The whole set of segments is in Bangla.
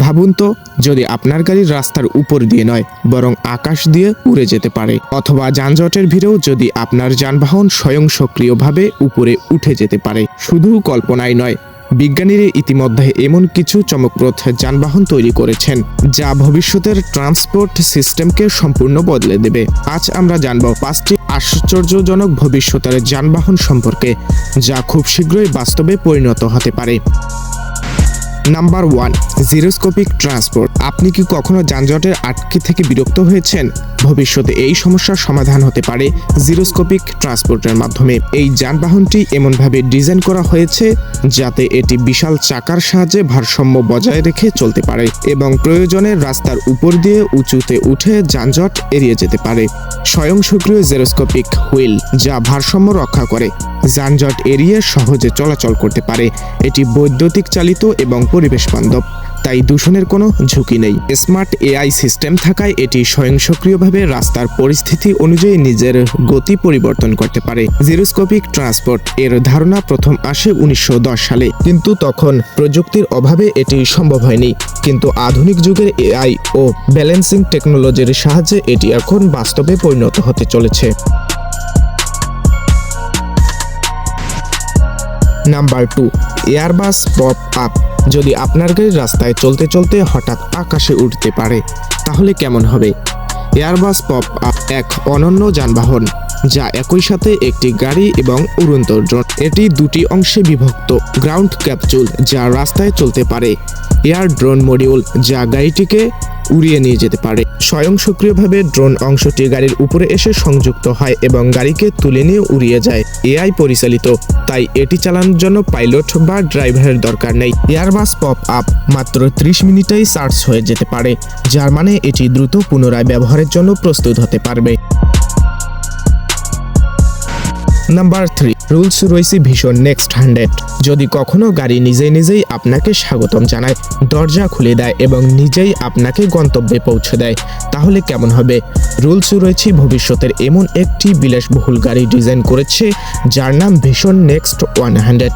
ভাবুন তো, যদি আপনার গাড়ি রাস্তার উপর দিয়ে নয় বরং আকাশ দিয়ে উড়ে যেতে পারে, অথবা যানজটের ভিড়েও যদি আপনার যানবাহন স্বয়ং সক্রিয়ভাবে উপরে উঠে যেতে পারে। শুধু কল্পনাই নয়, বিজ্ঞানীরা ইতিমধ্যে এমন কিছু চমকপ্রদ যানবাহন তৈরি করেছেন যা ভবিষ্যতের ট্রান্সপোর্ট সিস্টেমকে সম্পূর্ণ বদলে দেবে। আজ আমরা জানব 5টি আশ্চর্যজনক ভবিষ্যতের যানবাহন সম্পর্কে, যা খুব শীঘ্রই বাস্তবে পরিণত হতে পারে। Number 1, gyroscopic transport. আপনি কি কখনো যানজটের আটকে থেকে বিরক্ত হয়েছেন? ভবিষ্যতে এই সমস্যার সমাধান হতে পারে জিরোস্কোপিক ট্রান্সপোর্টের মাধ্যমে। এই যানবাহনটি এমনভাবে ডিজাইন করা হয়েছে যাতে এটি বিশাল চাকার সাহায্যে ভারসাম্য বজায় রেখে চলতে পারে এবং প্রয়োজনে রাস্তার উপর দিয়ে উঁচুতে উঠে যানজট এড়িয়ে যেতে পারে। স্বয়ংসক্রিয় জিরোস্কোপিক হুইল, যা ভারসাম্য রক্ষা করে যানজট এড়িয়ে সহজে চলাচল করতে পারে। এটি বৈদ্যুতিক চালিত এবং পরিবেশ বান্ধব, তাই দূষণের কোনো ঝুঁকি নেই। স্মার্ট এআই সিস্টেম থাকায় এটি স্বয়ংসক্রিয়ভাবে রাস্তার পরিস্থিতি অনুযায়ী নিজের গতি পরিবর্তন করতে পারে। জিরোস্কোপিক ট্রান্সপোর্ট এর ধারণা প্রথম আসে 1910 সালে, কিন্তু তখন প্রযুক্তির অভাবে এটি সম্ভব হয়নি। কিন্তু আধুনিক যুগের এআই ও ব্যালেন্সিং টেকনোলজির সাহায্যে এটি এখন বাস্তবে পরিণত হতে চলেছে। Number 2, Airbus pop up. যদি আপনার গাড়ি রাস্তায় চলতে চলতে হঠাৎ আকাশে উঠতে পারে, তাহলে কেমন হবে? এয়ারবাস পপ আপ এক অনন্য যানবাহন যা একই সাথে একটি গাড়ি এবং উড়ন্ত ড্রোন। এটি দুটি অংশে বিভক্ত: গ্রাউন্ড ক্যাপসুল যা রাস্তায় চলতে পারে, এয়ার ড্রোন মডিউল যা গাড়িটিকে উড়িয়ে নিয়ে যেতে পারে। স্বয়ংসক্রিয়ভাবে ড্রোন অংশটি গাড়ির উপরে এসে সংযুক্ত হয় এবং গাড়িকে তুলে নিয়ে উড়িয়ে যায়। এআই পরিচালিত, তাই এটি চালানোর জন্য পাইলট বা ড্রাইভারের দরকার নেই। এয়ারবাস পপ আপ মাত্র 30 মিনিটেই চার্জ হয়ে যেতে পারে, যার মানে এটি দ্রুত পুনরায় ব্যবহারের জন্য প্রস্তুত হতে পারবে। Number 3, Rolls Royce vision next 100। যদি কখনো গাড়ি নিজেই আপনাকে স্বাগতম জানায়, দরজা খুলে দেয় এবং নিজেই আপনাকে গন্তব্যে পৌঁছে দেয়, তাহলে কেমন হবে? রোলস রয়েস ভবিষ্যতের এমন একটি বিলাসবহুল গাড়ি ডিজাইন করেছে যার নাম ভিশন নেক্সট 100।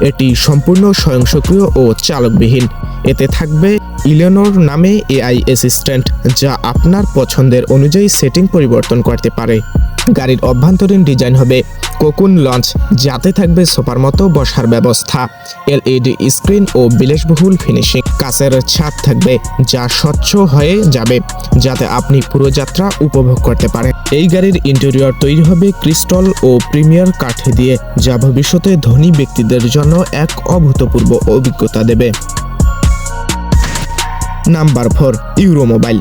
এটি সম্পূর্ণ স্বয়ংসক্রিয় ও চালকবিহীন। এতে থাকবে ইলেনোর নামে এআই অ্যাসিস্ট্যান্ট, যা আপনার পছন্দের অনুযায়ী সেটিং পরিবর্তন করতে পারে। গাড়ির অভ্যন্তরীণ ডিজাইন হবে কোকুন লঞ্চ, যাতে থাকবে সোফার মতো বসার ব্যবস্থা, এলইডি স্ক্রিন ও বিলাসবহুল ফিনিশিং। কাচের ছাদ থাকবে যা স্বচ্ছ হয়ে যাবে, যাতে আপনি পুরো যাত্রা উপভোগ করতে পারেন। এই গাড়ির ইন্টেরিয়র তৈরি হবে ক্রিস্টাল ও প্রিমিয়ার কাঠ দিয়ে, যা ভবিষ্যতে ধনী ব্যক্তিদের জন্য এক অভূতপূর্ব অভিজ্ঞতা দেবে। নাম্বার 4, ইউরোমোবাইল।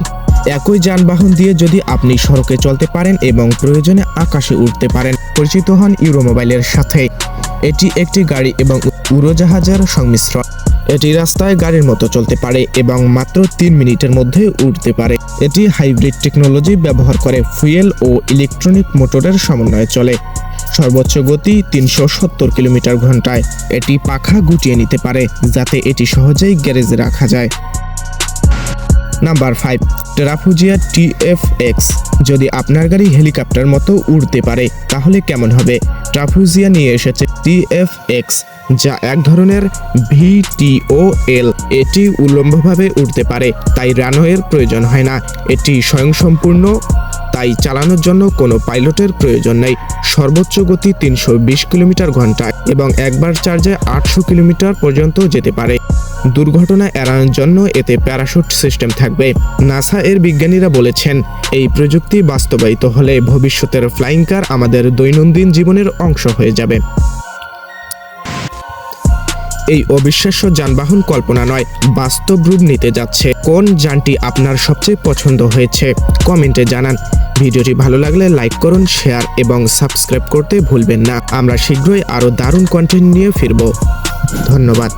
একই যানবাহন দিয়ে যদি আপনি সড়কে চলতে পারেন এবং প্রয়োজনে আকাশে উঠতে পারেন, পরিচিত হন ইউরোমোবাইলের সাথে। এটি একটি গাড়ি এবং উড়োজাহাজের সংমিশ্রণ। এটি রাস্তায় গাড়ির মতো চলতে পারে এবং মাত্র 3 মিনিটের মধ্যে উঠতে পারে। এটি হাইব্রিড টেকনোলজি ব্যবহার করে ফুয়েল ও ইলেকট্রনিক মোটরের সমন্বয়ে চলে। সর্বোচ্চ গতি 370 কিলোমিটার ঘন্টায়। এটি পাখা গুটিয়ে নিতে পারে যাতে এটি সহজেই গ্যারেজে রাখা যায়। Number 5, টেরাফুজিয়া TFX। যদি আপনার গাড়ি হেলিকপ্টার মতো উড়তে পারে, তাহলে কেমন হবে? টেরাফুজিয়া নিয়ে এসেছে TFX, যা এক ধরনের VTOL। এটি উল্লম্বভাবে উড়তে পারে, তাই রানওয়ের প্রয়োজন হয় না। এটি স্বয়ংসম্পূর্ণ, তাই চালানোর জন্য কোনো পাইলটের প্রয়োজন নেই। সর্বোচ্চ গতি 320 কিলোমিটার ঘন্টায় এবং একবার চার্জে 800 কিলোমিটার পর্যন্ত যেতে পারে। দুর্ঘটনা এড়ানোর জন্য এতে প্যারাশুট সিস্টেম থাকবে। নাসা এর বিজ্ঞানীরা বলেছেন, এই প্রযুক্তি বাস্তবায়িত হলে ভবিষ্যতের ফ্লাইং কার আমাদের দৈনন্দিন জীবনের অংশ হয়ে যাবে। এই অবিশ্বাস্য যানবাহন কল্পনা নয়, বাস্তব রূপ নিতে যাচ্ছে। কোন যানটি আপনার সবচেয়ে পছন্দ হয়েছে কমেন্টে জানান। ভিডিওটি ভালো লাগলে লাইক করুন, শেয়ার এবং সাবস্ক্রাইব করতে ভুলবেন না। আমরা শীঘ্রই আরও দারুণ কন্টেন্ট নিয়ে ফিরব। ধন্যবাদ।